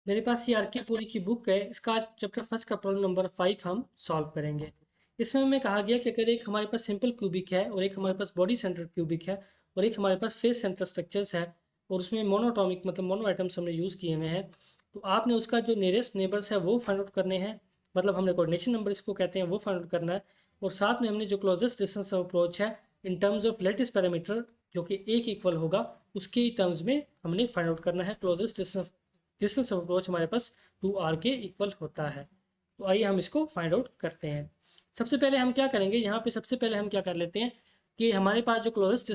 मेरे पास ये आर के पूरी की बुक है। इसका आज चैप्टर फर्स्ट का प्रॉब्लम नंबर 5 हम सॉल्व करेंगे। इसमें हमें कहा गया कि अगर एक हमारे पास सिंपल क्यूबिक है और एक हमारे पास बॉडी सेंटर क्यूबिक है और एक हमारे पास फेस सेंटर स्ट्रक्चर्स है और उसमें मोनोटॉमिक मतलब मोनो आइटम्स हमने यूज़ किए हुए हैं, तो आपने उसका जो नियरेस्ट नेबर्स है वो फाइंड आउट करने हैं। मतलब हमने कोऑर्डिनेशन नंबर इसको कहते हैं, वो फाइंड आउट करना है। और साथ में हमने जो क्लोजेस्ट डिस्टेंस ऑफ अप्रोच है in terms of latest parameter जो कि एक इक्वल होगा, उसके टर्म्स में हमने फाइंड आउट करना है। क्लोजेस्ट डिस्टेंस ऑफ अप्रोच हमारे पास 2r के इक्वल होता है। तो आइए हम इसको फाइंड आउट करते हैं। सबसे पहले हम क्या करेंगे, यहाँ पे सबसे पहले हम क्या कर लेते हैं कि हमारे पास जो क्लोजेस्ट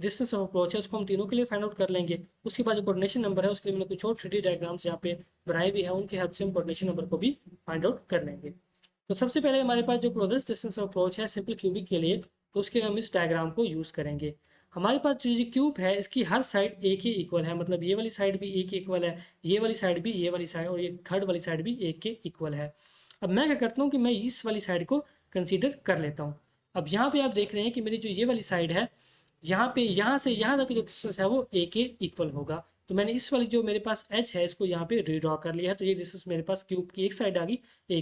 डिस्टेंस ऑफ अप्रोच है उसको हम तीनों के लिए फाइंड आउट कर लेंगे। उसके बाद जो कोऑर्डिनेशन नंबर है उसके लिए मैंने कुछ और 3D डायग्राम्स यहाँ पे बनाए भी हैं, उनकी हेल्प से हम कोऑर्डिनेशन नंबर को भी फाइंड आउट कर लेंगे। तो सबसे पहले हमारे पास जो क्लोजेस्ट डिस्टेंस ऑफ अप्रोच है सिंपल क्यूबिक के लिए, तो उसके लिए हम इस डायग्राम को यूज़ करेंगे। हमारे पास जो ये क्यूब है इसकी हर साइड एक ही इक्वल है, मतलब ये वाली साइड भी एक इक्वल है, ये वाली साइड भी, ये वाली साइड और ये थर्ड वाली साइड भी एक के इक्वल है। अब मैं क्या करता हूँ कि मैं इस वाली साइड को कंसीडर कर लेता हूँ। अब यहाँ पे आप देख रहे हैं कि मेरी जो ये वाली साइड है, यहाँ पे यहाँ से यहाँ तक जो डिस्टेंस है वो ए के इक्वल होगा। तो मैंने इस वाली जो मेरे पास एच है इसको यहाँ पे रीड्रॉ कर लिया है, तो ये डिस्टेंस मेरे पास क्यूब की एक साइड आ गई, ए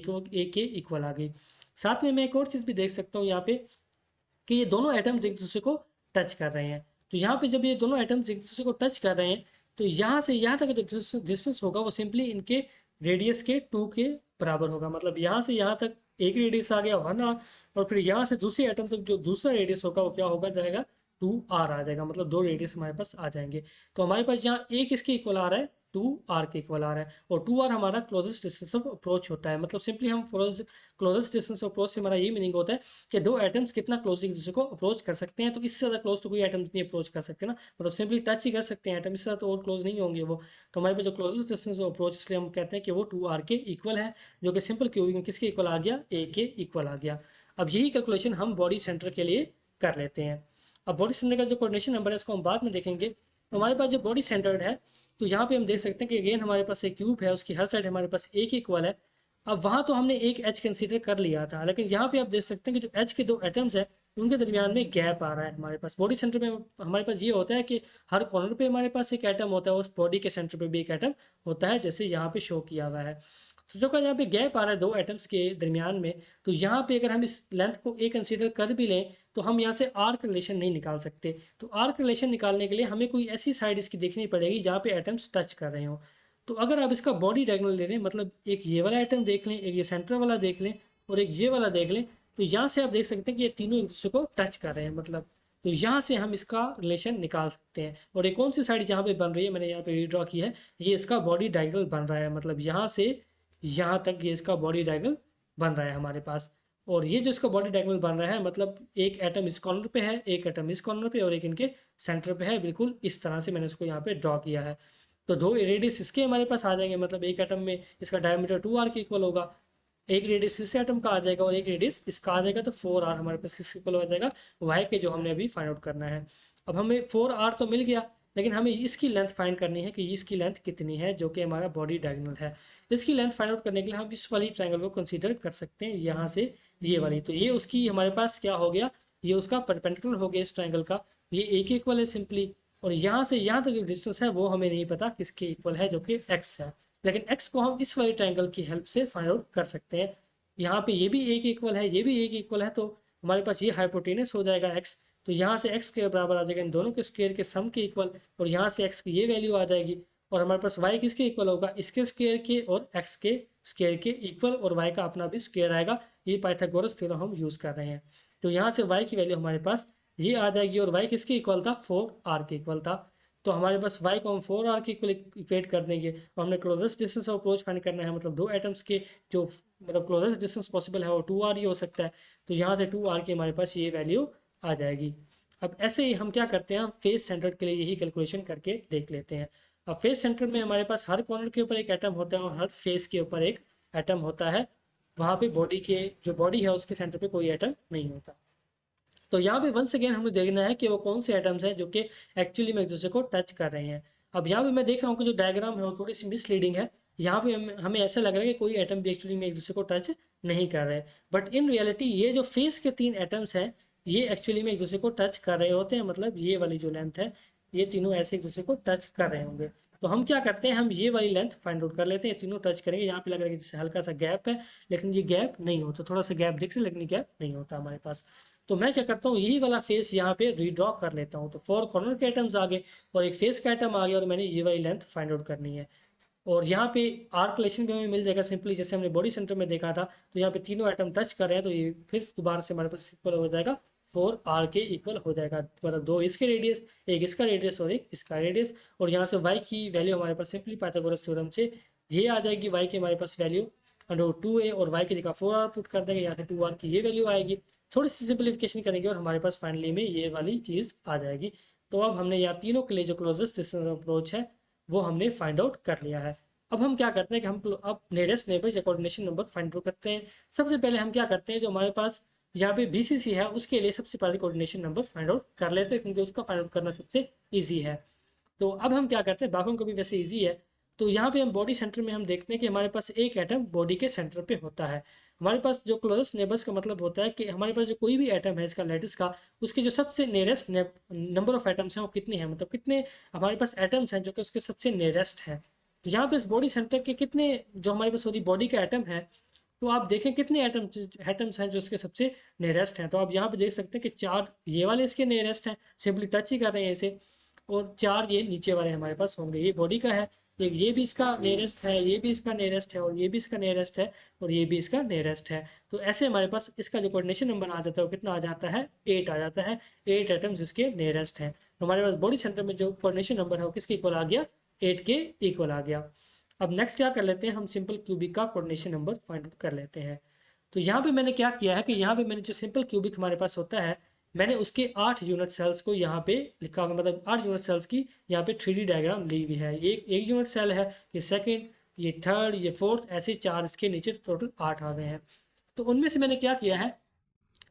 के इक्वल आ गई। साथ में मैं एक और चीज़ भी देख सकता हूँ यहाँ पे कि ये दोनों एटम्स एक दूसरे को टच कर रहे हैं। तो यहाँ पे जब ये दोनों एटम्स एक दूसरे को टच कर रहे हैं, तो यहाँ से यहाँ तक जो डिस्टेंस होगा वो सिंपली इनके रेडियस के 2 के बराबर होगा। मतलब यहाँ से यहाँ तक एक रेडियस आ गया 1r, और फिर यहाँ से दूसरे एटम तक जो दूसरा रेडियस होगा वो क्या होगा जाएगा 2r आ जाएगा। मतलब दो रेडियस हमारे पास आ जाएंगे। तो हमारे पास यहाँ एक इसके इक्वल आ रहा है, 2r के इक्वल आ रहा है, और 2r हमारा क्लोजेस्ट डिस्टेंस ऑफ अप्रोच होता है। मतलब सिंपली हम क्लोजेस्ट डिस्टेंस ऑफ अप्रोच से हमारा ये मीनिंग होता है कि दो एटम्स कितना क्लोज एक दूसरे को अप्रोच कर सकते हैं। तो इससे ज़्यादा क्लोज तो कोई एटम नहीं अप्रोच कर सकते ना, मतलब सिंपली टच ही कर सकते हैं एटम, इससे ज़्यादा तो और क्लोज नहीं होंगे वो। तो हमारे पास जो क्लोजेस्ट डिस्टेंस ऑफ अप्रोच, इसलिए हम कहते हैं कि वो 2r के इक्वल है, जो कि सिंपल क्यूबिक में किसके इक्वल आ गया, ए के इक्वल आ गया। अब यही कैलकुलेशन हम बॉडी सेंटर के लिए कर लेते हैं। अब बॉडी सेंटर का जो कोऑर्डिनेशन नंबर है इसको हम बाद में देखेंगे। तो हमारे पास जो बॉडी सेंटर्ड है, तो यहाँ पे हम देख सकते हैं कि अगेन हमारे पास एक क्यूब है, उसकी हर साइड हमारे पास एक इक्वल है। अब वहाँ तो हमने एक एच कंसीडर कर लिया था, लेकिन यहाँ पे आप देख सकते हैं कि जो एच के दो एटम्स हैं उनके दरमियान में गैप आ रहा है। हमारे पास बॉडी सेंटर में हमारे पास ये होता है कि हर कॉर्नर पे हमारे पास एक एटम होता है और उस बॉडी के सेंटर पे भी एक एटम होता है, जैसे यहाँ पे शो किया हुआ है। तो जो का यहाँ पे गैप आ रहा है दो एटम्स के दरमियान में, तो यहाँ पे अगर हम इस लेंथ को ए कंसीडर कर भी लें तो हम यहाँ से आर्क रिलेशन नहीं निकाल सकते। तो आर्क रिलेशन निकालने के लिए हमें कोई ऐसी साइड इसकी देखनी पड़ेगी जहाँ पे एटम्स टच कर रहे हो। तो अगर आप इसका बॉडी डायगोनल ले लें, मतलब एक ये वाला आइटम देख लें, एक ये सेंटर वाला देख लें और एक ये वाला देख लें, तो यहाँ से आप देख सकते हैं कि ये तीनों एक दूसरे को टच कर रहे हैं। मतलब तो यहाँ से हम इसका रिलेशन निकाल सकते हैं। और ये कौन सी साइड जहाँ पे बन रही है, मैंने यहाँ पे रीड्रॉ की है, ये इसका बॉडी डायगोनल बन रहा है। मतलब यहाँ से यहाँ तक ये इसका बॉडी डायगोनल बन रहा है हमारे पास। और ये जो इसका बॉडी डायगोनल बन रहा है, मतलब एक एटम इस कॉर्नर पे है, एक एटम इस कॉर्नर पे और एक इनके सेंटर पे है। बिल्कुल इस तरह से मैंने इसको यहाँ पे ड्रॉ किया है। तो दो रेडियस इसके हमारे पास आ जाएंगे, मतलब एक एटम में इसका डायमीटर 2r के इक्वल होगा, एक रेडियस इस एटम का आ जाएगा और एक रेडियस इसका आ जाएगा, तो 4r हमारे पास किसके इक्वल हो जाएगा, वाई के, जो हमने अभी फाइंड आउट करना है। अब हमें 4r तो मिल गया, लेकिन हमें इसकी लेंथ फाइंड करनी है कि इसकी लेंथ कितनी है, जो कि हमारा बॉडी डायगोनल है। इसकी लेंथ फाइंड आउट करने के लिए हम इस वाली ट्रायंगल को कंसीडर कर सकते हैं, यहाँ से ये वाली। तो ये उसकी हमारे पास क्या हो गया, ये उसका परपेंडिकुलर हो गया इस ट्रायंगल का, ये एक इक्वल है सिंपली। और यहाँ से यहाँ तक जो डिस्टेंस है वो हमें नहीं पता किसके इक्वल है, जो कि x है। लेकिन x को हम इस वाली ट्रायंगल की हेल्प से फाइंड आउट कर सकते हैं। यहाँ पे ये भी एक इक्वल है, ये भी एक इक्वल है, तो हमारे पास ये हाइपोटेनस हो जाएगा x। तो यहाँ से x के बराबर आ जाएगा इन दोनों के स्क्वायर के सम के इक्वल, और यहाँ से x की ये वैल्यू आ जाएगी। और हमारे पास y किसके इक्वल होगा, इसके स्क्वायर के और x के स्क्वायर के इक्वल, और y का अपना भी स्क्वायर आएगा। ये पाइथागोरस थ्योरम हम यूज़ कर रहे हैं। तो यहाँ से y की वैल्यू हमारे पास ये आ जाएगी, और y किसके इक्वल था, 4r के इक्वल था। तो हमारे पास y को हम 4r के इक्वल इक्वेट कर देंगे, और हमने closest distance of approach find करना है। मतलब दो एटम्स के जो मतलब क्लोजेस्ट डिस्टेंस पॉसिबल है वो 2r ही हो सकता है। तो यहाँ से 2r के हमारे पास ये वैल्यू आ जाएगी। अब ऐसे ही हम क्या करते हैं, फेस सेंटर के लिए यही कैलकुलेशन करके देख लेते हैं। अब फेस सेंटर में हमारे पास हर कॉर्नर के ऊपर एक एटम होता है और हर फेस के ऊपर एक एटम होता है। वहाँ पे बॉडी के जो बॉडी है उसके सेंटर पे कोई एटम नहीं होता। तो यहाँ पे वंस अगेन हमें देखना है कि वो कौन से एटम्स हैं जो कि एक्चुअली में एक दूसरे को टच कर रहे हैं। अब यहाँ पे मैं देख रहा हूँ कि जो डायग्राम है वो थोड़ी सी मिसलीडिंग है। यहाँ पे हमें ऐसा लग रहा है कि कोई एटम भी एक्चुअली में एक दूसरे को टच नहीं कर रहे हैं, बट इन रियलिटी ये जो फेस के तीन एटम्स हैं ये एक्चुअली में एक दूसरे को टच कर रहे होते हैं। मतलब ये वाली जो लेंथ है, ये तीनों ऐसे एक दूसरे को टच कर रहे होंगे। तो हम क्या करते हैं, हम ये वाली लेंथ फाइंड आउट कर लेते हैं। ये तीनों टच करेंगे, यहाँ पे लग रहा है कि जैसे हल्का सा गैप है, लेकिन ये गैप नहीं होता, थोड़ा सा गैप दिख रहा है लेकिन ये गैप नहीं होता हमारे पास। तो मैं क्या करता हूँ, यही वाला फेस यहाँ पे रीड्रॉ कर लेता हूँ। तो 4 कॉर्नर के आइटम्स आ गए और एक फेस का आइटम आ गया, और मैंने ये वाली लेंथ फाइंड आउट करनी है। और यहाँ पे आर्क रिलेशन भी हमें मिल जाएगा सिंपली, जैसे हमने बॉडी सेंटर में देखा था। तो यहाँ पे तीनों आइटम टच कर रहे हैं, तो ये फिर दोबारा से हमारे पास इक्वल हो जाएगा, 4r के इक्वल हो जाएगा। मतलब 2 इसके रेडियस, एक इसका रेडियस और एक इसका रेडियस। और यहाँ से y की वैल्यू हमारे पास सिंपली पाइथागोरस थ्योरम से ये आ जाएगी, y की हमारे पास वैल्यू √2a, और y की जगह 4r पुट कर देंगे, यहाँ से 2r की ये वैल्यू आएगी। थोड़ी सी सिंप्लीफिकेशन करेंगे और हमारे पास फाइनली में ये वाली चीज़ आ जाएगी। तो अब हमने यहाँ तीनों के लिए जो क्लोजेस्ट डिस्टेंस अप्रोच है वो हमने फाइंड आउट कर लिया है। अब हम क्या करते हैं कि हम अब नियरेस्ट नेबर या कोऑर्डिनेशन नंबर फाइंड आउट करते हैं। सबसे पहले हम क्या करते हैं, जो हमारे पास यहाँ पे BCC है उसके लिए सबसे पहले कोऑर्डिनेशन नंबर फाइंड आउट कर लेते हैं, क्योंकि उसका फाइंड आउट करना सबसे ईजी है। तो अब हम क्या करते हैं, बाकियों को भी वैसे ईजी है। तो यहाँ पे हम बॉडी सेंटर में हम देखते हैं कि हमारे पास एक एटम बॉडी के सेंटर पे होता है। हमारे पास जो क्लोजेस्ट नेबर्स का मतलब होता है कि हमारे पास जो कोई भी एटम है इसका लैटिस का, उसके जो सबसे नियरेस्ट नंबर ऑफ एटम्स हैं वो कितने हैं, मतलब कितने हमारे पास एटम्स हैं जो कि उसके सबसे नियरेस्ट हैं। तो यहाँ पे इस बॉडी सेंटर के कितने, जो हमारे पास पूरी बॉडी का एटम है, तो आप देखें कितने एटम्स हैं जो इसके सबसे नियरेस्ट हैं। तो आप यहाँ पे देख सकते हैं कि 4 ये वाले इसके नियरेस्ट हैं, सिंपली टच ही कर रहे हैं इसे, और 4 ये नीचे वाले हमारे पास होंगे। ये बॉडी का है, ये भी इसका नियरेस्ट है, ये भी इसका नियरेस्ट है, और ये भी इसका नियरेस्ट है, और ये भी इसका नियरेस्ट है। तो ऐसे हमारे पास इसका जो कोऑर्डिनेशन नंबर आ जाता है वो कितना आ जाता है, 8 आ जाता है। 8 एटम्स इसके नियरेस्ट हैं। तो हमारे पास बॉडी सेंटर में जो कोऑर्डिनेशन नंबर है वो किसके इक्वल आ गया, 8 के इक्वल आ गया। अब नेक्स्ट क्या कर लेते हैं, हम सिंपल क्यूबिक का कोऑर्डिनेशन नंबर फाइंड आउट कर लेते हैं। तो यहाँ पे मैंने क्या किया है कि यहाँ पे मैंने जो सिंपल क्यूबिक हमारे पास होता है, मैंने उसके 8 यूनिट सेल्स को यहाँ पे लिखा हुआ, मतलब 8 यूनिट सेल्स की यहाँ पे 3D डायग्राम ली हुई है। ये एक यूनिट सेल है, ये सेकंड, ये थर्ड, ये फोर्थ, ऐसे 4 इसके नीचे टोटल 8 आ गए हैं। तो उनमें से मैंने क्या किया है,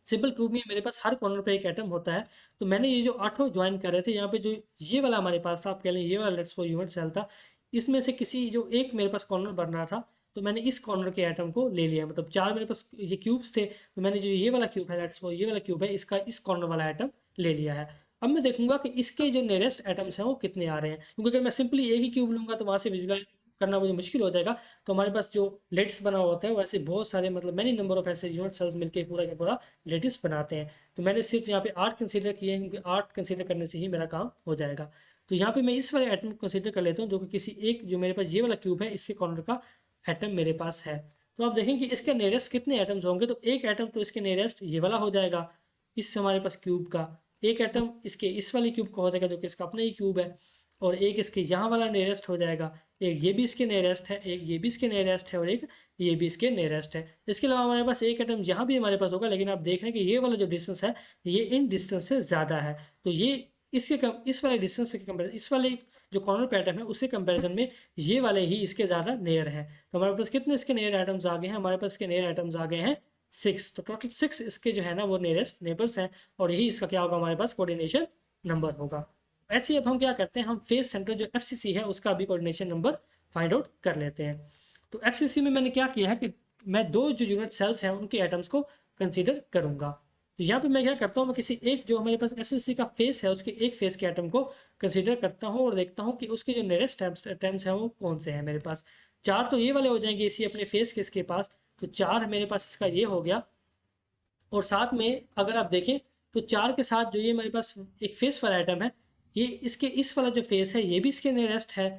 सिंपल क्यूब में मेरे पास हर कॉर्नर पे एक एटम होता है। तो मैंने ये जो 8 ज्वाइन कर रहे थे, यहाँ पे जो ये वाला हमारे पास था, आप कह लें ये वाला लेट्स सपोज यूनिट सेल था, इसमें से किसी जो एक मेरे पास कॉर्नर बन रहा था, तो मैंने इस कॉर्नर के एटम को ले लिया। मतलब 4 मेरे पास ये क्यूब्स थे, तो मैंने जो ये वाला क्यूब है, लेट्स सपोज ये वाला क्यूब है, इसका इस कॉर्नर वाला एटम ले लिया है। अब मैं देखूंगा कि इसके जो नियरेस्ट एटम्स हैं वो कितने आ रहे हैं, क्योंकि अगर मैं सिंपली एक ही क्यूब लूंगा तो वहाँ से विजुलाइज करना मुझे मुश्किल हो जाएगा। तो हमारे पास जो लेट्स बना हुआ होता है वैसे बहुत सारे, मतलब मैनी नंबर ऑफ ऐसे यूनिट सेल्स मिलकर पूरा का पूरा लेटिस बनाते हैं। तो मैंने सिर्फ यहाँ पे 8 कंसीडर किए हैं, क्योंकि 8 कंसीडर करने से ही मेरा काम हो जाएगा। तो यहाँ पे मैं इस वाले एटम को कंसीडर कर लेता हूँ, जो कि किसी एक, जो मेरे पास ये वाला क्यूब है, इसके कॉर्नर का एटम मेरे पास है। तो आप देखें कि इसके नियरेस्ट कितने एटम्स होंगे, तो एक एटम तो इसके नियरेस्ट ये वाला हो जाएगा, इस हमारे पास क्यूब का। एक एटम इसके इस वाले क्यूब का हो जाएगा, जो कि इसका अपना ही क्यूब है। और एक इसके यहाँ वाला नियरेस्ट हो जाएगा, एक ये भी इसके नियरेस्ट है, एक ये भी इसके नियरेस्ट है, और एक ये भी इसके नियरेस्ट है। इसके अलावा हमारे पास एक एटम यहाँ भी हमारे पास होगा, लेकिन आप देख रहे हैं कि ये वाला जो डिस्टेंस है ये इन डिस्टेंस से ज़्यादा है। तो ये इस वाले डिस्टेंस के कंपेरिजन, इस वाले जो कॉर्नर पे एटम है उसके कंपेरिजन में ये वाले ही इसके ज़्यादा नियर हैं। तो हमारे पास कितने इसके नियर एटम्स आ गए हैं, हमारे पास इसके नियर एटम्स आ गए हैं 6। तो टोटल 6 इसके जो है ना वो नियरेस्ट नेबर्स हैं, और यही इसका क्या होगा, हमारे पास कोऑर्डिनेशन नंबर होगा। ऐसे ही अब हम क्या करते हैं, हम फेस सेंटर जो FCC है उसका भी कोऑर्डिनेशन नंबर फाइंड आउट कर लेते हैं। तो FCC में मैंने क्या किया है कि मैं 2 जो यूनिट सेल्स हैं उनके एटम्स को कंसीडर करूंगा। तो यहाँ पे मैं क्या करता हूँ, मैं किसी एक, जो हमारे पास FCC का फेस है उसके एक फेस के एटम को कंसीडर करता हूँ और देखता हूँ कि उसके जो नियरेस्ट एटम्स हैं वो कौन से हैं मेरे पास। 4 तो ये वाले हो जाएंगे इसी अपने फेस के इसके पास, तो 4 मेरे पास इसका ये हो गया। और साथ में अगर आप देखें तो 4 के साथ जो ये मेरे पास एक फेस वाला आइटम है, ये इसके इस वाला जो फेस है ये भी इसके नियरेस्ट है,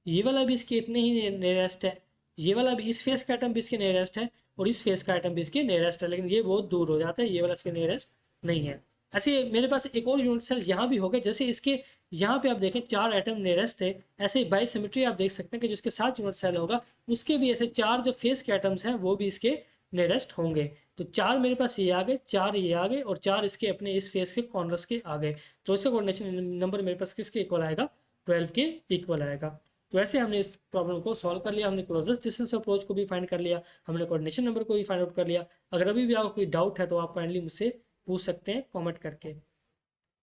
ये वाला भी इसके इतने ही नियरेस्ट है, ये वाला भी, इस फेस का आइटम भी इसके नियरेस्ट है, और इस फेस का आइटम भी इसके नियरेस्ट है, लेकिन ये बहुत दूर हो जाता है, ये वाला इसके नियरेस्ट नहीं है। ऐसे मेरे पास एक और यूनिट सेल यहाँ भी हो गए, जैसे इसके यहाँ पे आप देखें 4 आइटम नियरेस्ट है, ऐसे ही बाई सिमेट्री आप देख सकते हैं कि जिसके 7 यूनिट सेल होगा उसके भी ऐसे 4 जो फेस के आइटम्स हैं वो भी इसके नियरेस्ट होंगे। तो 4 मेरे पास ये आ गए, 4 ये आ गए, और 4 इसके अपने इस फेस के कॉर्नर्स के आ गए। तो इसका कोऑर्डिनेशन नंबर मेरे पास किसके इक्वल आएगा, 12 के इक्वल आएगा। तो ऐसे हमने इस प्रॉब्लम को सॉल्व कर लिया, हमने क्लोजेस्ट डिस्टेंस अप्रोच को भी फाइंड कर लिया, हमने कोऑर्डिनेशन नंबर को भी फाइंड आउट कर लिया। अगर अभी भी आपको कोई डाउट है तो आप काइंडली मुझसे पूछ सकते हैं कमेंट करके।